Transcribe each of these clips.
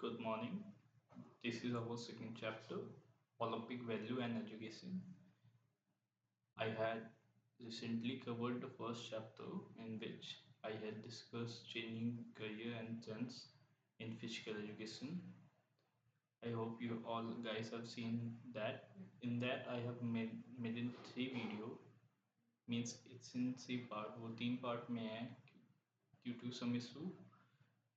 Good morning. This is our second chapter, Olympic Value and Education. I had recently covered the first chapter in which I had discussed changing career and trends in physical education. I hope you all guys have seen that. In that I have made in three video, means it's in three part. वो तीन part में है due to some issue,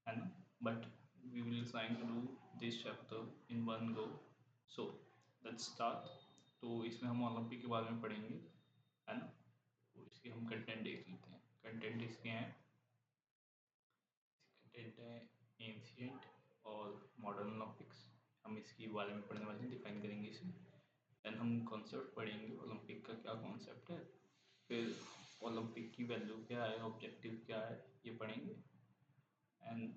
है ना? But we will trying to do this chapter in one go. So let's start. तो इसमें हम Olympic के बारे में पढ़ेंगे, है ना? तो इसके हम कंटेंट देख लेते हैं। कंटेंट इसके हैं, कंटेंट है एंशियंट और मॉडर्न ओलंपिक्स। हम इसके बारे में पढ़ने वाले हैं, डिफाइन करेंगे इसे। देन हम कॉन्सेप्ट पढ़ेंगे, ओलंपिक का क्या कॉन्सेप्ट है, फिर ओलंपिक की वैल्यू क्या है, ऑब्जेक्टिव क्या है, ये पढ़ेंगे। एंड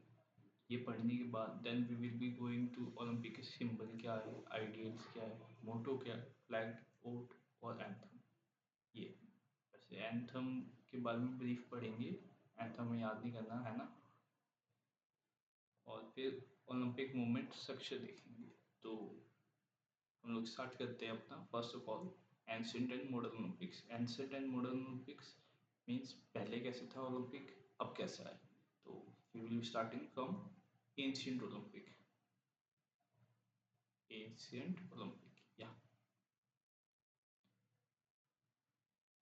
ये पढ़ने के बाद then we will be going to Olympic के सिंबल क्या है, आइडियल्स क्या है, मोटो क्या है, फ्लैग ओट और एंथम। ये वैसे एंथम के बारे में ब्रीफ पढ़ेंगे, एंथम में याद नहीं करना है ना। और फिर ओलंपिक मूवमेंट स्ट्रक्चर देखेंगे। तो हम लोग स्टार्ट करते हैं अपना। First of all ancient and modern Olympics. Ancient and modern Olympics means पहले कैसे था ओलंपिक, अब कैसा है। तो we will be starting from ancient Olympic. Ancient Olympic. Yeah,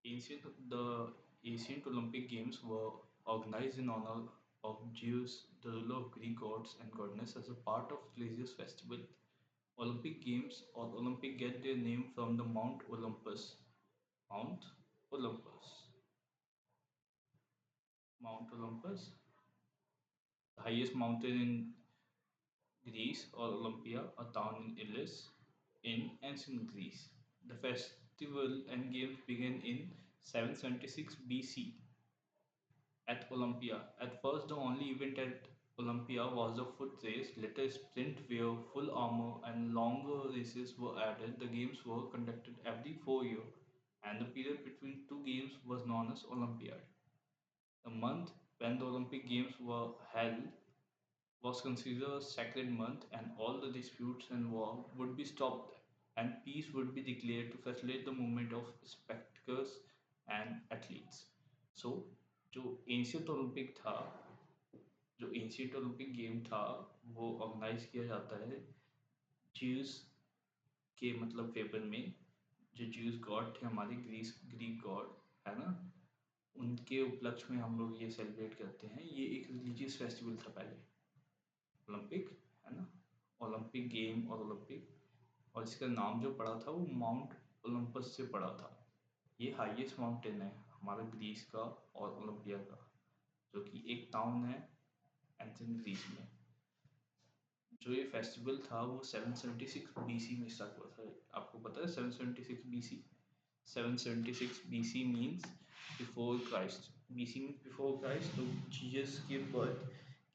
ancient the ancient Olympic Games were organized in honor of Zeus, the ruler of Greek gods and goddess, as a part of religious festival. Olympic Games or Olympic get their name from the Mount Olympus. Mount Olympus. Mount Olympus, the highest mountain in Greece, or Olympia, a town in Elis in ancient Greece. The festival and games began in 776 BC at Olympia. At first, the only event at Olympia was a foot race. Later, sprint where full armor and longer races were added. The games were conducted every 4 years, and the period between two games was known as Olympiad. The month when the Olympic Games were held was considered a sacred month, and all the disputes and war would be stopped and peace would be declared to facilitate the movement of spectators and athletes. So जो ancient Olympic था, जो ancient Olympic game था, वो organise किया जाता है juice के मतलब फेवर में। जो ज्यूस गॉड थे हमारे, ग्रीक गॉड, है ना, उनके उपलक्ष्य में हम लोग ये सेलिब्रेट करते हैं। ये एक रिलीजियस फेस्टिवल था पहले, ओलंपिक, है ना, ओलंपिक गेम और ओलंपिक। और इसका नाम जो पड़ा था वो माउंट ओलंपस से पड़ा था। ये हाईएस्ट माउंटेन है हमारा ग्रीस का और ओलंपिया का, जो कि एक टाउन है एंथेंस ग्रीस में। जो ये फेस्टिवल था वो 776 बीसी में स्टार्ट हुआ था। आपको पता है 776 BC? 776 BC means before Christ. BC means before Christ. तो जीसस के बर्थ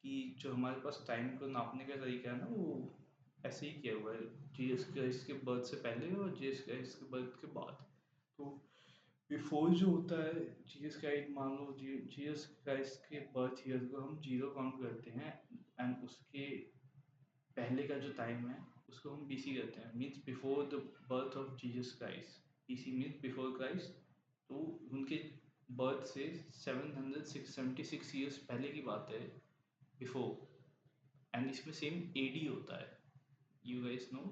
की जो हमारे पास टाइम को नापने का तरीका है ना, वो ऐसे ही किया हुआ है, जीसस क्राइस्ट के बर्थ से पहले और जीसस क्राइस्ट के बर्थ के बाद। तो बिफोर जो होता है जीसस क्राइस्ट, मान लो जीसस क्राइस्ट के बर्थ ईयर को हम जीरो काउंट करते हैं, एंड उसके पहले का जो टाइम है उसको हम बीसी कहते हैं, means before the birth of Jesus Christ. BC means before Christ. तो उनके बर्थ से 776 ईयर्स पहले की बात है, बिफोर। एंड इसमें सेम एडी होता है, you guys know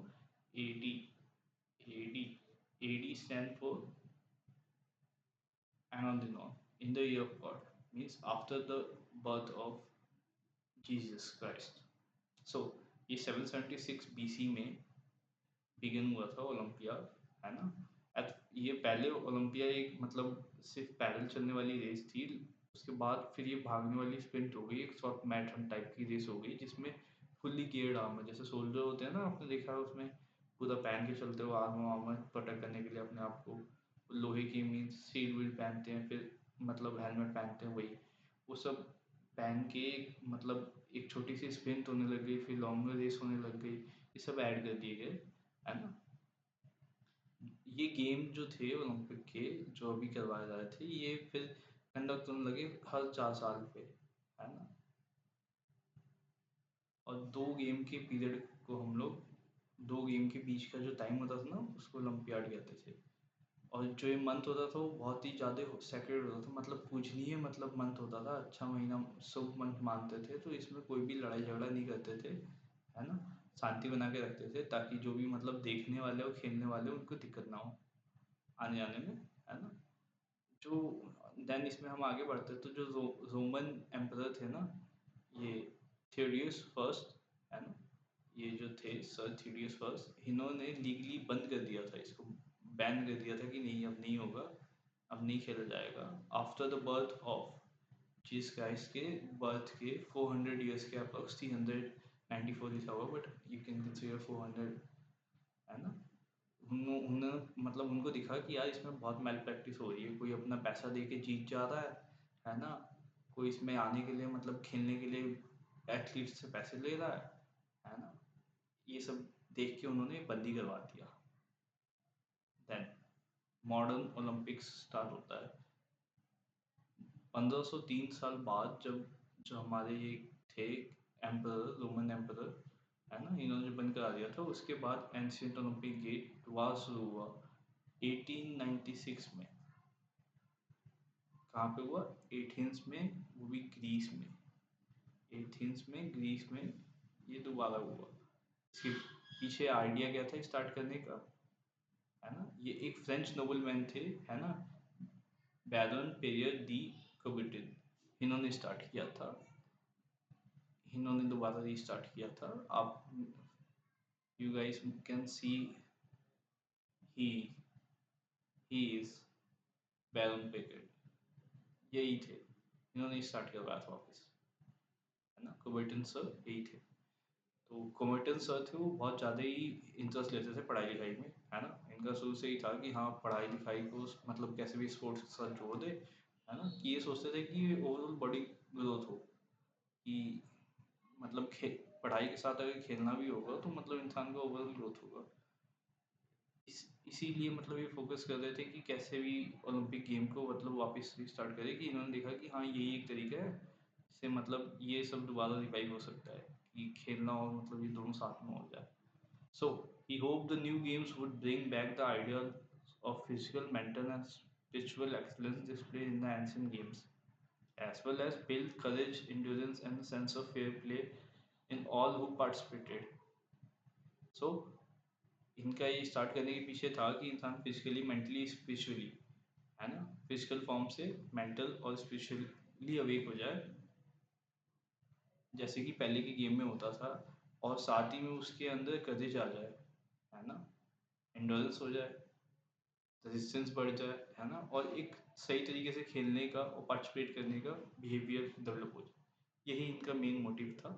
AD. AD AD stand for anno in the year of God, means after the birth of Jesus Christ. So ये 776 बीसी में बिगिन हुआ था ओलंपिया, है ना। ये पहले ओलंपिया एक मतलब सिर्फ पैदल चलने वाली रेस थी। उसके बाद फिर ये भागने वाली स्प्रिंट हो गई, एक शॉर्ट मैराथन टाइप की रेस हो गई, जिसमें फुल्ली गियर्ड आर्मर, जैसे सोल्जर होते हैं ना, आपने देखा है उसमें पूरा पहन के चलते हो आर्मर वार्मर, प्रोटेक्ट करने के लिए अपने आप को। लोहे की मीन्स सीट बेल्ट पहनते हैं, फिर मतलब हेलमेट पहनते हैं, वही वो सब पहन के मतलब एक छोटी सी स्प्रिंट होने लग गई, फिर लॉन्गर रेस होने लग गई, ये सब ऐड कर दिए गए, है ना। ये गेम जो थे ओलंपिक के, जो अभी करवाए जा रहे थे, ये फिर कंडक्ट होने लगे हर 4 साल पे, है ना। और 2 गेम के पीरियड को हम लोग 2 गेम के बीच का जो टाइम होता था ना उसको ओलंपियाड कहते थे। और जो ये मंथ होता था वो बहुत ही ज़्यादा सेक्रेड होता था, मतलब पूजनीय मतलब मंथ होता था, अच्छा महीना शुभ मंथ मानते थे। तो इसमें कोई भी लड़ाई झगड़ा नहीं करते थे, है ना, शांति बना के रखते थे ताकि जो भी मतलब देखने वाले और खेलने वाले उनको दिक्कत ना हो आने जाने में, है ना। जो देन इसमें हम आगे बढ़ते तो जो रोमन एम्परर थे ना, ये थियोडियस फर्स्ट, है ना, ये जो थे सर थियोडियस फर्स्ट, इन्होंने लीगली बंद कर दिया था इसको, बैन कर दिया था कि नहीं अब नहीं होगा, अब नहीं खेला जाएगा। After the birth of Jesus Christ के बर्थ के 400 ईयर्स के अप्रॉक्स 394 लिखा हुआ, बट यू कैन कंसीडर 400, है ना। उन्होंने मतलब उनको दिखा कि यार इसमें बहुत मैल प्रैक्टिस हो रही है, कोई अपना पैसा दे के जीत जा रहा है ना, कोई इसमें आने के लिए मतलब खेलने के लिए एथलीट से पैसे ले रहा है ना। ये सब देख के उन्होंने बंदी करवा दिया। देन मॉडर्न ओलंपिक्स स्टार्ट होता है 1503 साल बाद, जब जो हमारे ये थे एम्परर, रोमन एम्परर, है ना, इन्होंने बंद करा दिया था। उसके बाद एंशियंट ओलंपिक गेट दोबारा शुरू हुआ 1896 में। कहाँ पे हुआ? एथेंस में, वो भी ग्रीस में। एथेंस में ग्रीस में ये दोबारा हुआ। इसके पीछे आइडिया क्या था स्टार्ट करने का, है ना, ये एक फ्रेंच नोबलमैन थे, है ना, बैरन पेरियर दी कुबर्टिन, इन्होंने स्टार्ट किया था। इन्होंने दोबारा रीस्टार्ट किया था। आप you guys can see he he is baron Pierre, यही थे, इन्होंने स्टार्ट करवाया था वापस, है ना। कुबर्टिन सर यही थे। तो कुबर्टिन सर थे, वो बहुत ज़्यादा ही इंटरेस्ट लेते थे पढ़ाई लिखाई में, है ना। इनका शुरू से ही था कि हाँ पढ़ाई लिखाई को मतलब कैसे भी स्पोर्ट्स के साथ जोड़ दे, है ना, कि ये सोचते थे कि ओवरऑल बॉडी ग्रोथ हो, कि मतलब पढ़ाई के साथ अगर खेलना भी होगा तो मतलब इंसान का ओवरऑल ग्रोथ होगा। इसीलिए मतलब ये फोकस कर रहे थे कि कैसे भी ओलंपिक गेम को मतलब वापस रिस्टार्ट करें, कि इन्होंने देखा कि हाँ यही एक तरीका है जिससे मतलब ये सब दोबारा रिवाइव हो सकता है, कि खेलना और मतलब ये दोनों साथ में हो जाए। So he hoped the new games would bring back the ideal of physical, mental, and spiritual excellence displayed in the ancient games, as well as build courage, endurance, and a sense of fair play in all who participated. So इनका ये start करने के पीछे था कि इंसान physically, mentally, spiritually, है ना, फिजिकल फॉर्म से मेंटल और स्पिरिचुअली अवेक हो जाए, जैसे कि पहले के गेम में होता था, और साथ ही में उसके अंदर करेज आ जाए, है ना, एंडोरेंस हो जाए, रेजिस्टेंस बढ़ जाए, है ना, और एक सही तरीके से खेलने का और पार्टिसिपेट करने का बिहेवियर डेवलप हो जाए। यही इनका मेन मोटिव था,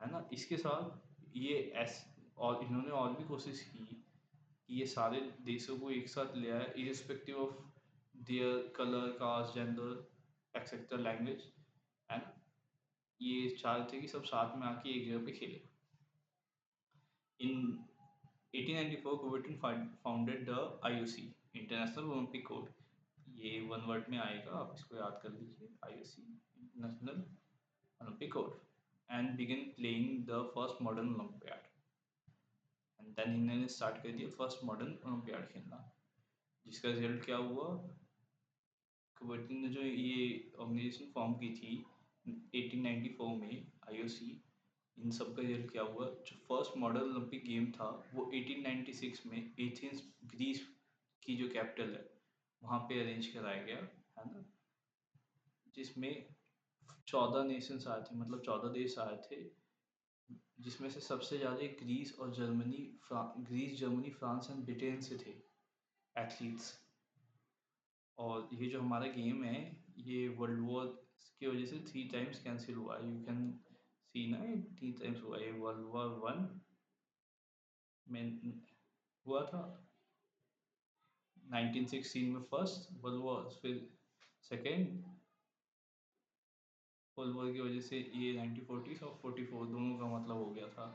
है ना। इसके साथ ये एस और इन्होंने और भी कोशिश की कि ये सारे देशों को एक साथ ले आए, irrespective of their colour, caste, gender, etcetera, language, है ना। ये चाहते थे कि सब साथ में आके एक जगह पे खेले। In 1894 Coubertin founded the IOC, international Olympic code. ये वन वर्ड में आएगा, आप इसको याद कर लीजिए, IOC, international Olympic code, and begin playing the first modern Olympiad. And then इन्होंने स्टार्ट कर दिया फर्स्ट मॉडर्न ओलंपियाड खेलना, जिसका रिजल्ट क्या हुआ? कुबर्टिन ने जो ये ऑर्गेनाइजेशन फॉर्म की थी 1894 में, IOC, इन सब का रिजल्ट क्या हुआ? जो फर्स्ट मॉडल ओलंपिक गेम था वो 1896 में एथेंस, ग्रीस की जो कैपिटल है वहाँ पे अरेंज कराया गया, है ना, जिसमें 14 नेशंस आए थे, मतलब 14 देश आए थे, जिसमें से सबसे ज़्यादा ग्रीस और Germany, Greece, Germany, France and Britain से थे एथलीट्स। और ये जो हमारा गेम है ये वर्ल्ड वॉर की वजह से 3 टाइम्स कैंसिल हुआ, यू कैन सी ना, 3 टाइम्स हुआ। ये वर्ल्ड वॉर 1 में हुआ था 1916 में फर्स्ट वर्ल्ड वॉर, फिर सेकेंड वर्ल्ड वॉर की वजह से ये 1940 और 44 दोनों का मतलब हो गया था।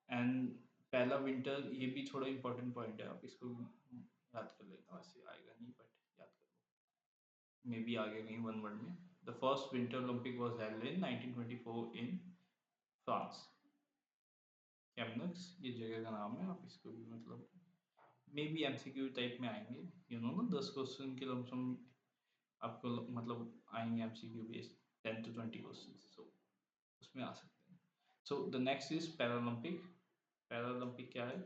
एंड पहला विंटर, ये भी थोड़ा इंपॉर्टेंट पॉइंट है, आप इसको याद कर लेना, वैसे आएगा नहीं बट याद कर लो, मे बी आगे कहीं वन वर्ड में। The first winter Olympic was held in 1924 in France. Chamonix ये जगह का नाम है, आप इसको भी मतलब मे बी एमसीक्यू टाइप में आएंगे, यू नो ना 10 क्वेश्चन के लमसम आपको मतलब आएंगे एमसीक्यू बेस्ड 10 to 20 क्वेश्चन, सो उसमें आ सकते हैं। So the next is Paralympic. Paralympic क्या है?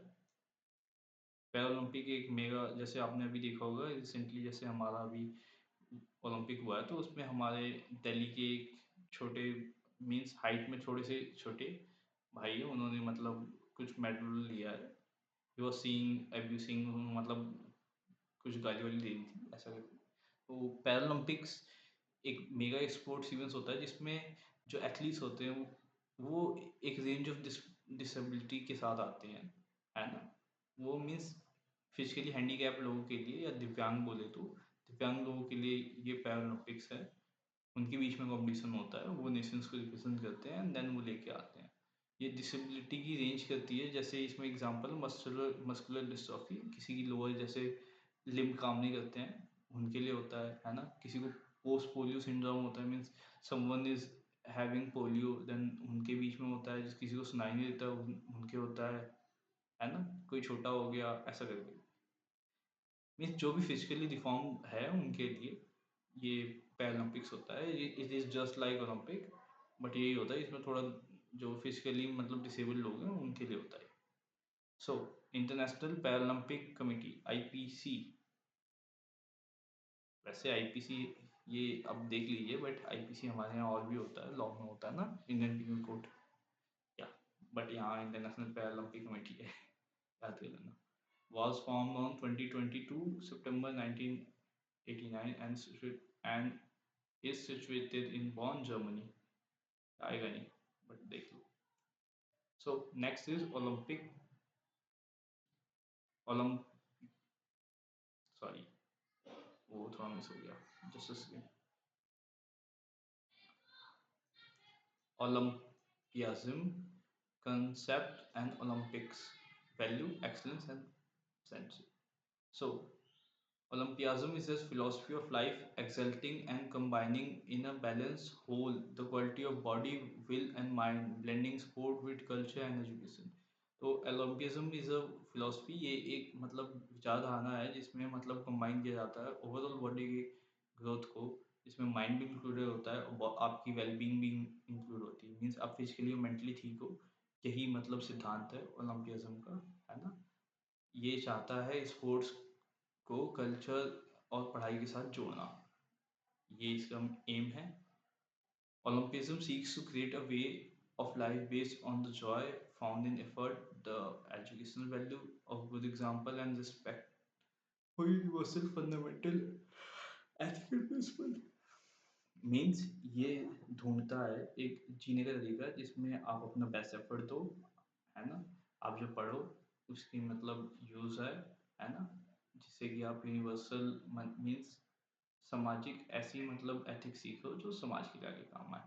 पैरालंपिक एक मेगा, जैसे आपने अभी देखा होगा रिसेंटली, जैसे हमारा अभी ओलंपिक हुआ है, तो उसमें हमारे दिल्ली के एक छोटे, मीन्स हाइट में थोड़े से छोटे भाई है, उन्होंने मतलब कुछ मेडल लिया है। ही वॉज सीइंग अब्यूसिंग, मतलब कुछ गाली वाली दे दी थी ऐसा करके। तो पैरालंपिक्स एक मेगा स्पोर्ट्स इवेंट्स होता है जिसमें जो एथलीट्स होते हैं वो एक रेंज ऑफ डिसेबिलिटी के साथ आते हैं, है ना। वो मीन्स फिजिकली हैंडीकैप लोगों के लिए, या दिव्यांग बोले तो दिव्यांग लोगों के लिए ये पैरालंपिक्स है। उनके बीच में कंपटीशन होता है, वो नेशंस को रिप्रेजेंट करते हैं एंड देन वो लेके आते हैं। ये डिसेबिलिटी की रेंज करती है, जैसे इसमें एग्जांपल मस्कुलर मस्कुलर डिस्ट्रॉफी, किसी की लोअर जैसे लिम्ब काम नहीं करते हैं उनके लिए होता है ना। किसी को पोस्ट पोलियो सिंड्रोम होता है, means someone is having polio, then उनके बीच में होता है। जिस किसी को सुनाई नहीं देता उनके होता है ना। कोई छोटा हो गया ऐसा करके, मीन्स जो भी फिजिकली डिफॉर्म है उनके लिए ये पैरालंपिक्स होता है। It is just like Olympic, but यही होता है इसमें थोड़ा जो फिजिकली मतलब डिसेबल्ड लोग हैं उनके लिए होता है। So international Paralympic committee IPC, वैसे आईपीसी ये अब देख लीजिए, बट आईपीसी हमारे यहाँ और भी होता है, लॉ में होता है ना, इंडियन पीनल कोड, या बट यहाँ इंटरनेशनल पैरालंपिक कमेटी है, याद कर लेना। was formed on 2022 September 1989 and is situated in Bonn, Germany. आएगा नहीं, बट देख लो। सो नेक्स्ट इज ओलंपिक ओलम सॉरी, वो थोड़ा मिस हो गया, just Olympiasm, concept and Olympics, value, excellence and century. So Olympiasm is a philosophy of life, exalting and combining in a balanced whole the quality of body, will and mind, blending sport with culture and education. तो ओलम्पियज्म is a philosophy, ये एक मतलब विचारधारा है जिसमें मतलब combine किया जाता है ओवरऑल बॉडी की ग्रोथ को, जिसमें माइंड भी इंक्लूडेड होता है और आपकी वेलबींग भी इंक्लूड होती है, मीन्स आप फिजिकली और मेंटली ठीक हो। यही मतलब सिद्धांत है ओलम्पियज्म का, है ना। ये चाहता है स्पोर्ट्स को कल्चर और पढ़ाई के साथ जोड़ना, ये इसका एम है। Olympism seeks to create a way of life based on the joy found in effort, the educational value of good example, and respect for universal fundamental ethical principle. Means ये ढूंढता है एक जीने का तरीका जिसमें आप अपना बेस्ट एफर्ट दो, है ना। आप जो पढ़ो उसकी मतलब यूज़ है ना, जिससे कि आप यूनिवर्सल मीन्स सामाजिक ऐसी मतलब एथिक्स सीखो जो समाज के लिए आगे काम आए।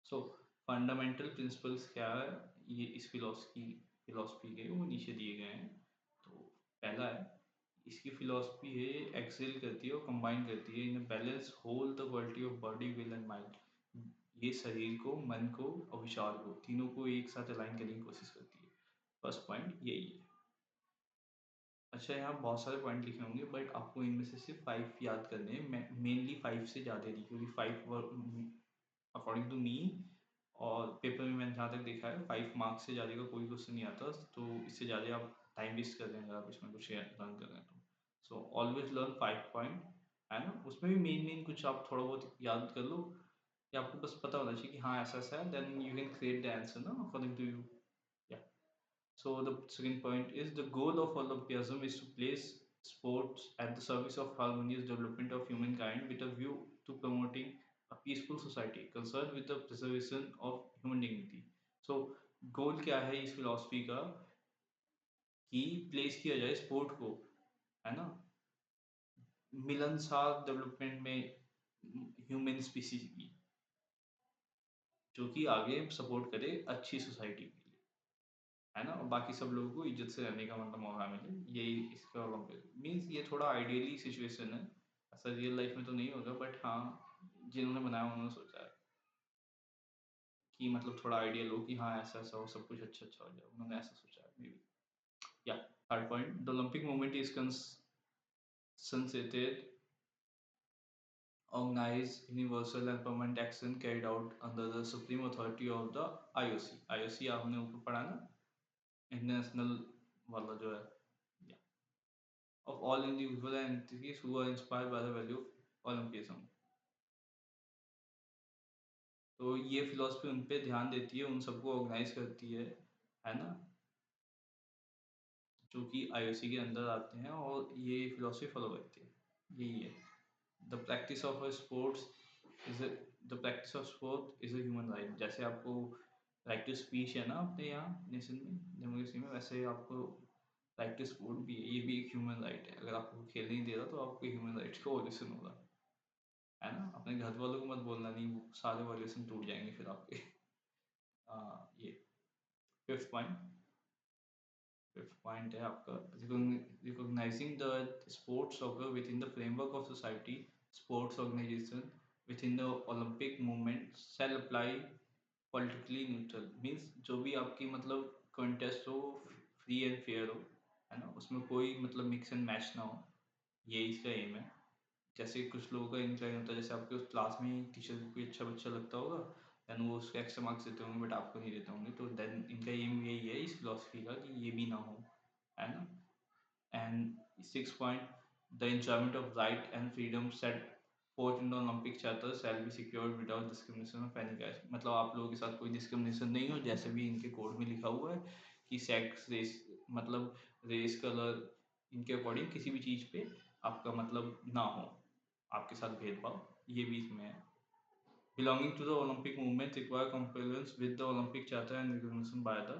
सो फंडामेंटल प्रिंसिपल्स क्या है, ये इस फिलोसफी के वो नीचे दिए गए हैं। तो पहला है, इसकी फिलोसफी है एक्सेल करती है और कंबाइन करती है in balance whole the quality of body will and mind. ये शरीर को, मन को और विचार को, तीनों को एक साथ अलाइन करने की कोशिश करती है। फर्स्ट पॉइंट यही है। अच्छा, यहाँ बहुत सारे पॉइंट लिखे होंगे बट आपको इनमें से सिर्फ 5 याद करने हैं, मेनली 5 से ज़्यादा नहीं, क्योंकि 5 अकॉर्डिंग टू मी और पेपर में मैंने जहाँ तक देखा है 5 मार्क्स से ज़्यादा का कोई क्वेश्चन नहीं आता, तो इससे ज़्यादा आप टाइम वेस्ट कर रहे हैं अगर आप इसमें कुछ लर्न कर रहे हैं तो। सो ऑलवेज लर्न 5 पॉइंट, है ना। उसमें भी मेन कुछ आप थोड़ा बहुत याद कर लो, या आपको बस पता होना चाहिए कि हाँ ऐसा ऐसा है, then you can create the answer ना अकॉर्डिंग टू यू। या so the second point is the goal of Olympiasm is to place sports at the service of harmonious development of humankind with a view to promoting a peaceful society concerned with the preservation of human dignity. So goal क्या है इस philosophy का, कि place किया जाए sport को, है ना, मिलनसार डेवलपमेंट में ह्यूमन स्पीसीज की, जो कि आगे सपोर्ट करे अच्छी सोसाइटी की, है ना, और बाकी सब लोगों को इज्जत से रहने का मतलब मौका मिले, यही इसका मीन्स। ये थोड़ा आइडियली सिचुएशन है, ऐसा रियल लाइफ में तो नहीं होगा, बट हाँ जिन्होंने बनाया उन्होंने सोचा है कि मतलब थोड़ा आइडिया लो कि हाँ ऐसा ऐसा हो, सब कुछ अच्छा अच्छा हो जाए, उन्होंने ऐसा सोचा है मे बी। या third point, the Olympic movement is consensus organized, universal and permanent action carried out under the supreme authority of the IOC. IOC आपने ऊपर पढ़ा ना, इंटरनेशनल वाला जो है, yeah. Of all individuals and entities who are inspired by the value of Olympism. तो ये philosophy उन पे ध्यान देती है, उन सबको ऑर्गेनाइज करती है ना, जो कि आईओसी के अंदर आते हैं और ये फिलोसफी फॉलो करती है, यही है। The practice of a sports is the practice of sport is a human right. जैसे आपको राइट टू स्पीच है ना अपने यहाँ नेशन में, डेमोक्रेसी में, वैसे आपको राइट टू स्पोर्ट भी है, ये भी एक ह्यूमन राइट है। अगर आपको खेलने नहीं दे रहा तो आपको ह्यूमन राइट्स का वॉल्यूशन होगा, है ना। अपने घर वालों को मत बोलना, नहीं वो सारे वॉल्यूशन टूट जाएंगे फिर आपके। ये फिफ्थ पॉइंट, फिफ्थ पॉइंट है आपका, recognising the sports occur within the framework of society, sports organisation within the Olympic movement shall apply politically neutral. Means जो भी आपकी मतलब कंटेस्ट हो, फ्री एंड फेयर हो, है ना, उसमें कोई मतलब मिक्स एंड मैच ना हो, ये इसका एम है। जैसे कुछ लोगों का इनका होता है, जैसे आपके उस क्लास में टीचर को कोई अच्छा बच्चा लगता होगा, देन वो उसको एक्स्ट्रा मार्क्स देते होंगे बट आपको नहीं देते होंगे, तो देन इनका एम यही है इस फिलोसफी का कि ये भी ना हो, है ना। And six point, the enjoyment of right and freedom set forth in the Olympic Charter shall be secured without discrimination of any kind। मतलब आप लोगों के साथ कोई डिस्क्रिमिनेशन नहीं हो, जैसे भी इनके कोड में लिखा हुआ है कि सेक्स, रेस, मतलब रेस, कलर, इनके अकॉर्डिंग किसी भी चीज़ पे आपका मतलब ना हो, आपके साथ भेदभाव, ये भी इसमें है। Belonging to the Olympic movement require compliance with the Olympic Charter and recognition by the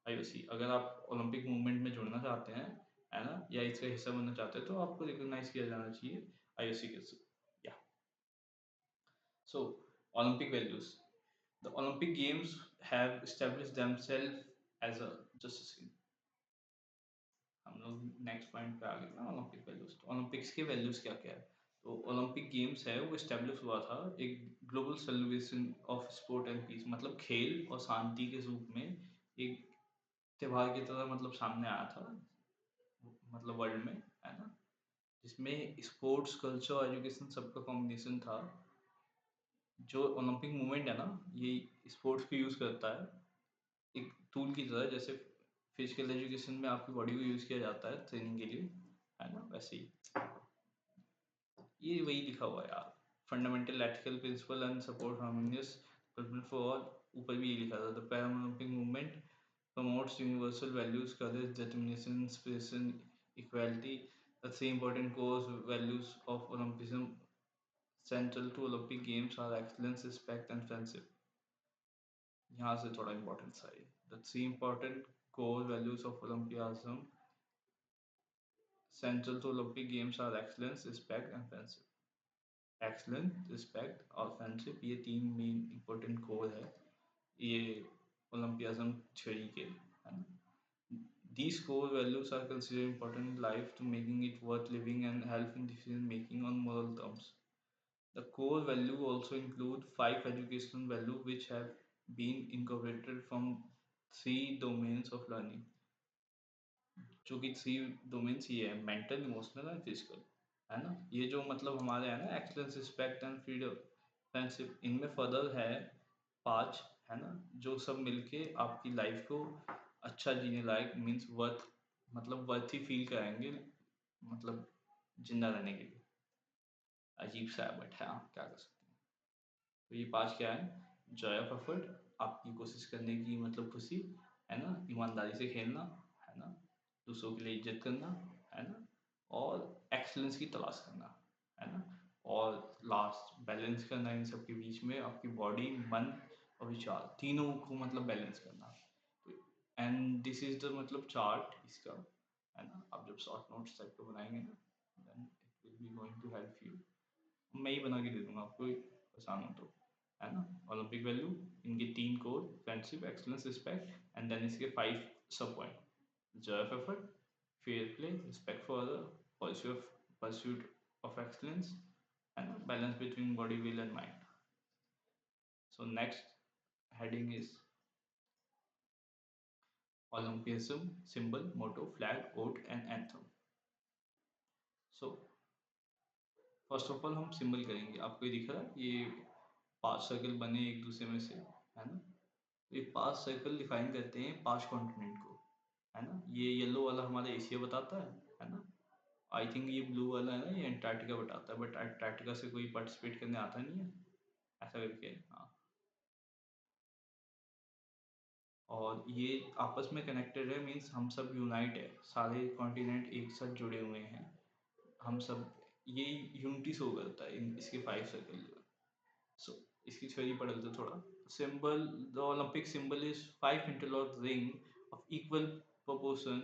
IOC। अगर आप ओलंपिक मूवमेंट में जुड़ना चाहते हैं, है ना, या इसका हिस्सा बनना चाहते हैं, तो आपको रिकॉग्नाइज किया जाना चाहिए आईओसी के थ्रू। या so Olympic values, the Olympic games have established themselves as a just हम लोग नेक्स्ट पॉइंट पे आ गए ना, ओलंपिक वैल्यूज। तो ओलंपिक्स के वैल्यूज क्या क्या है, तो ओलंपिक गेम्स है वो इस्टेब्लिश हुआ था एक global celebration of sport and peace, मतलब खेल और शांति के रूप में एक त्योहार की तरह मतलब सामने आया था, मतलब वर्ल्ड में, है ना, जिसमें स्पोर्ट्स, कल्चर और एजुकेशन सबका कॉम्बिनेशन था। जो ओलंपिक मूवमेंट है ना, ये स्पोर्ट्स को यूज़ करता है एक टूल की तरह, जैसे फिजिकल एजुकेशन में आपकी बॉडी को यूज़ किया जाता है ट्रेनिंग के लिए, है ना, वैसे ही ये वही लिखा हुआ है यार, fundamental ethical principle and support harmonious development for all, ऊपर भी ये लिखा था। The Paralympic movement promotes universal values, courage, determination, inspiration, equality, the three important core values of Olympism central to Olympic games are excellence, respect and friendship. यहाँ से थोड़ा important सा है, the three important core values of Olympism central to Olympic Games are excellence, respect and friendship। Excellence, respect और friendship, ये तीन main important core है ये ओलंपियाज्म थ्योरी के, है ना। These core values are considered important in life to making it worth living and help in decision making on moral terms। The core value also include five educational values which have been incorporated from three domains of learning, जो कि three domains ये है, mental, emotional and physical, है ना। ये जो मतलब हमारे है ना, excellence, respect and freedom, friendship, इनमें फर्दर है पांच, है ना, जो सब मिलके आपकी लाइफ को अच्छा जीने लायक, मीन्स वर्थ, मतलब वर्थ ही फील कराएंगे, मतलब जिंदा रहने के लिए। अजीब सा है बट है, आप क्या कर सकते हैं। तो ये पांच क्या है, जॉय ऑफ एफर्ट, आपकी कोशिश करने की मतलब खुशी, है ना, ईमानदारी से खेलना, है ना, दूसरों के लिए इज्जत करना, है ना, और एक्सलेंस की तलाश करना, है ना, और लास्ट बैलेंस करना इन सब के बीच में, आपकी बॉडी, मन और विचार तीनों को मतलब बैलेंस करना। एंड दिस इज द मतलब चार्ट इसका, है ना। आप जब शॉर्ट नोट्स टाइप को बनाएंगे ना, then it will be going to help you. मैं ही बना के दे दूंगा आपको, परेशान हो तो, है ना। ओलंपिक वैल्यू, इनके तीन core, friendship, excellence, respect, and then इसके फाइव सब point, joy of effort, fair play, respect for other, pursuit of excellence, and balance between body, will, and mind। So next heading is Olympism, symbol, motto, flag, oath and anthem. So first of all हम symbol करेंगे। आपको ये दिख रहा है, ये 5 circle बने एक दूसरे में से, है ना। ये 5 सर्कल डिफाइन करते हैं 5 कॉन्टिनेंट को, है ना। ये येलो वाला हमारा एशिया बताता है ना। आई थिंक ये ब्लू वाला है ना, ये अंटार्कटिका बताता है, बट अंटार्कटिका से कोई पार्टिसिपेट करने आता नहीं है, ऐसा करके। हाँ, और ये आपस में कनेक्टेड है, मीन्स हम सब यूनाइट है, सारे कॉन्टिनेंट एक साथ जुड़े हुए हैं हम सब। ये यूनिटी शो करता है इसके 5 सर्कल जो है। सो इसकी थ्योरी पढ़ लेते थोड़ा। symbol The Olympic symbol is 5 interlocked ring of equal proportion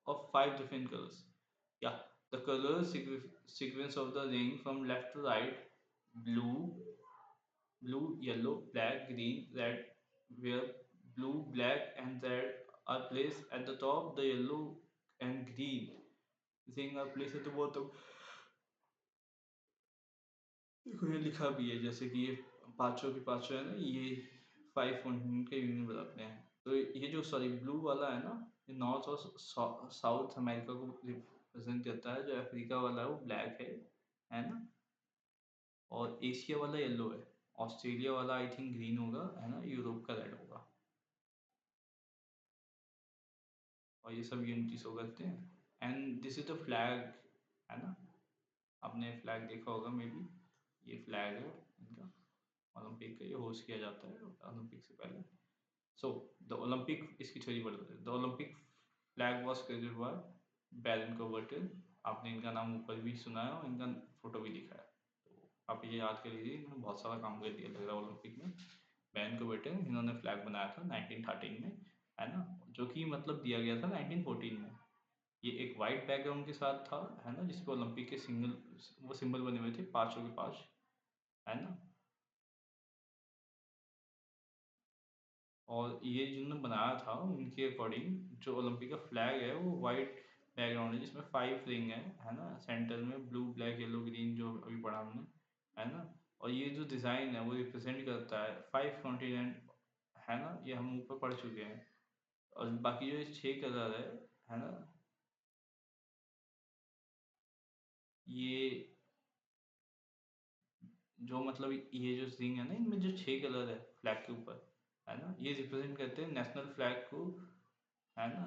of 5 different colors. Yeah, the color sequence of the ring from left to right: blue, yellow, black, green, red, where blue, black, and red are placed at the top. The yellow and green ring are placed at the bottom. देखो ये लिखा भी है, जैसे कि ये पांचों के पांचों है ना, ये 5 कॉन्टिनेंट के यूनियन बताते हैं। तो ये जो सॉरी ब्लू वाला है ना, ये नॉर्थ और साउथ अमेरिका को रिप्रेजेंट करता है। जो अफ्रीका वाला है वो ब्लैक है ना। और एशिया वाला येलो है। ऑस्ट्रेलिया वाला आई थिंक ग्रीन होगा, है ना। यूरोप का रेड होगा। और ये सब यूनिटी शो करते हैं। And this is the flag, है ना। आपने फ्लैग देखा होगा मे बी। ये फ्लैग है इनका, ओलंपिक का। ये होस्ट किया जाता है ओलंपिक से पहले। सो द ओलंपिक, इसकी थ्योरी बताते हैं। The Olympic flag was created by baron Coubertin. आपने इनका नाम ऊपर भी सुना है और इनका फोटो भी दिखा है, तो आप ये याद कर लीजिए। इन्होंने बहुत सारा काम कर दिया लग रहा है ओलंपिक में। बैरन कॉबर्टन, इन्होंने फ्लैग बनाया था 1913 में, है ना। जो कि मतलब दिया गया था 1914 में। ये एक वाइट बैकग्राउंड के साथ था, है ना, जिसपे ओलंपिक के सिंगल वो सिंबल बने हुए थे, पांचों के पांच, है ना। और ये जिन्होंने बनाया था उनके अकॉर्डिंग जो ओलंपिक का फ्लैग है वो वाइट बैकग्राउंड है, जिसमें 5 रिंग है ना। सेंटर में ब्लू, ब्लैक, येलो, ग्रीन, जो अभी पढ़ा हमने, है ना। और ये जो डिज़ाइन है वो रिप्रेजेंट करता है 5 कॉन्टिनेंट, है ना। ये हम ऊपर पढ़ चुके हैं। और बाकी जो ये 6 कलर है ना, ये जो मतलब ये जो रिंग है ना, इनमें जो 6 कलर है फ्लैग के ऊपर, है ना, ये रिप्रेजेंट करते हैं नेशनल फ्लैग को, है ना।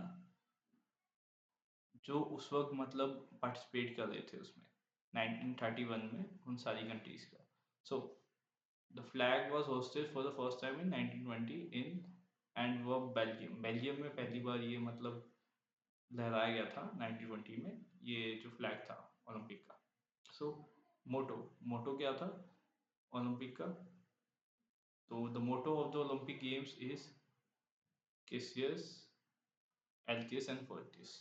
जो उस वक्त मतलब पार्टिसिपेट कर रहे थे उसमें 1931 में, उन सारी कंट्रीज का। So the flag was hosted for the first time in 1920 in Antwerp, Belgium. Belgium में पहली बार ये मतलब लहराया गया था 1920 में, ये जो फ्लैग था ओलंपिक का। सो मोटो, मोटो क्या था ओलंपिक का? तो the motto of the Olympic games is किसियस, एल्थियस एंड फोर्टिस।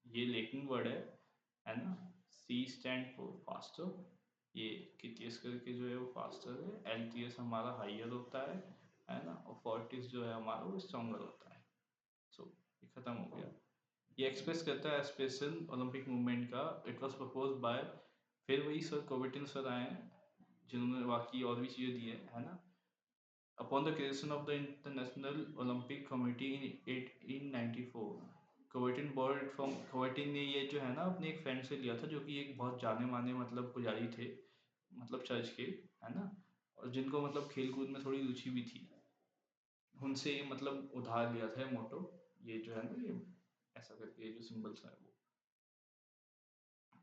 ये लैटिन वर्ड है ना। सी स्टैंड फॉर फास्टर, ये किटियस करके जो है वो फास्टर है। एल्थियस हमारा हाइयर होता है ना। और फोर्टिस जो है हमारा वो स्ट्रॉन्गर होता है। सो ये खत्म हो गया। ये एक्सप्रेस करता है एस्पिरेशन ओलंपिक मूवमेंट का। इट वाज प्रपोज बाय, फिर वही सर कोविटिन सर आए हैं जिन्होंने बाकी और भी चीज़ें दी है ना। Upon the creation of the International Olympic Committee in 1894, Coubertin board from Coubertin ने ये जो है ना अपने एक फ्रेंड से लिया था, जो कि एक बहुत जाने माने मतलब पुजारी थे, मतलब चर्च के, है ना। और जिनको मतलब खेल कूद में थोड़ी रुचि भी थी, उनसे ये मतलब उधार लिया था मोटो, ये जो है ना, ये ऐसा करके ये जो सिंबल्स है वो।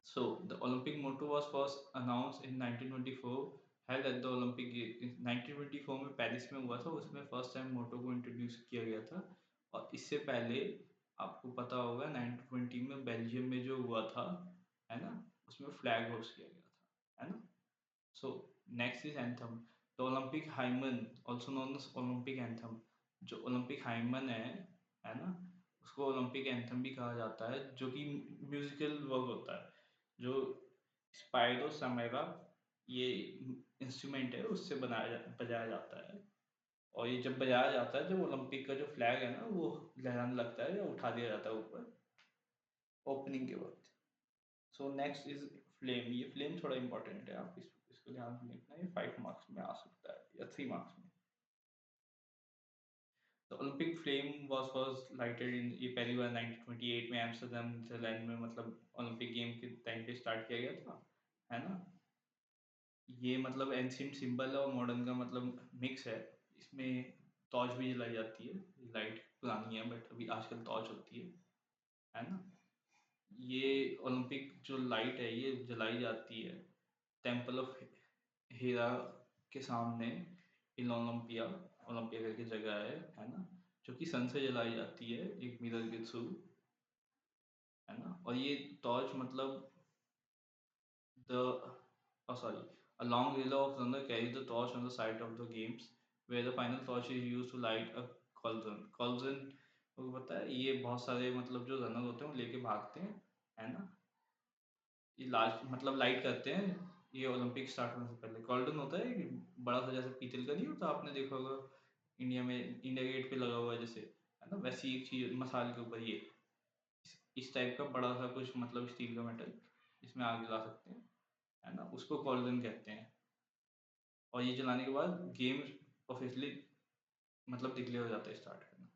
So the Olympic motto was first announced in 1924, held at the Olympic Games 1924 में पेरिस में हुआ था। उसमें फर्स्ट टाइम मोटो को इंट्रोड्यूस किया गया था। और इससे पहले आपको पता होगा 1920 में बेल्जियम में जो हुआ था, है ना, उसमें फ्लैग होस्ट किया गया था, है ना। So next is anthem. The Olympic hymn, also known as Olympic anthem. जो ओलंपिक हाइमन है ना, उसको ओलंपिक एंथम भी कहा जाता है, जो कि म्यूजिकल वर्क होता है। जो स्पाइरो समेरा, ये इंस्ट्रूमेंट है, उससे बजाया जाता है। और ये जब बजाया जाता है, जब ओलंपिक का जो फ्लैग है ना वो लहराने लगता है या उठा दिया जाता है ऊपर ओपनिंग के वक्त। सो नेक्स्ट इज फ्लेम। ये फ्लेम थोड़ा इंपॉर्टेंट है, आप इसको ध्यान से देखना। ये 5 मार्क्स में आ सकता है या 3 मार्क्स में। The Olympic flame was lighted in ये पहली बार 1928 में एम्स्टर्डम नीदरलैंड में मतलब ओलंपिक गेम के टाइम पे स्टार्ट किया गया था, है ना? ये मतलब एंशिएंट सिंबल है और मॉडर्न का मतलब मिक्स है। इसमें टॉर्च भी जलाई जाती है। लाइट पुरानी है बट अभी आजकल टॉर्च होती है ना? ये ओलंपिक जो लाइट है ये जलाई जाती है टेम्पल ऑफ हीरा के सामने इन ओलंपिया ओलंपिया करके जगह है ना? जो कि सन से जलाई जाती है एक मिरर के थ्रू, है ना? और ये टॉर्च मतलब the sorry, a long relay of thunder carries the torch on the site of the games, where the final torch is used to light a cauldron. Cauldron को पता है, ये बहुत सारे मतलब जो रनर होते हैं वो लेके भागते हैं, है ना? ये लास्ट मतलब लाइट करते हैं ये ओलंपिक स्टार्ट होने से पहले। कॉल्डन होता है कि बड़ा सा जैसे पीतल का नहीं होता, आपने देखा होगा इंडिया में, इंडिया गेट पे लगा हुआ है जैसे, है ना? वैसी एक चीज मसाल के ऊपर ये इस टाइप का बड़ा सा कुछ मतलब स्टील का मेटल, इसमें आग जला सकते हैं, है ना? उसको कॉल्डन कहते हैं। और ये जलाने के बाद गेम ऑफिशियली मतलब डिक्लेयर हो जाता है, स्टार्ट करना।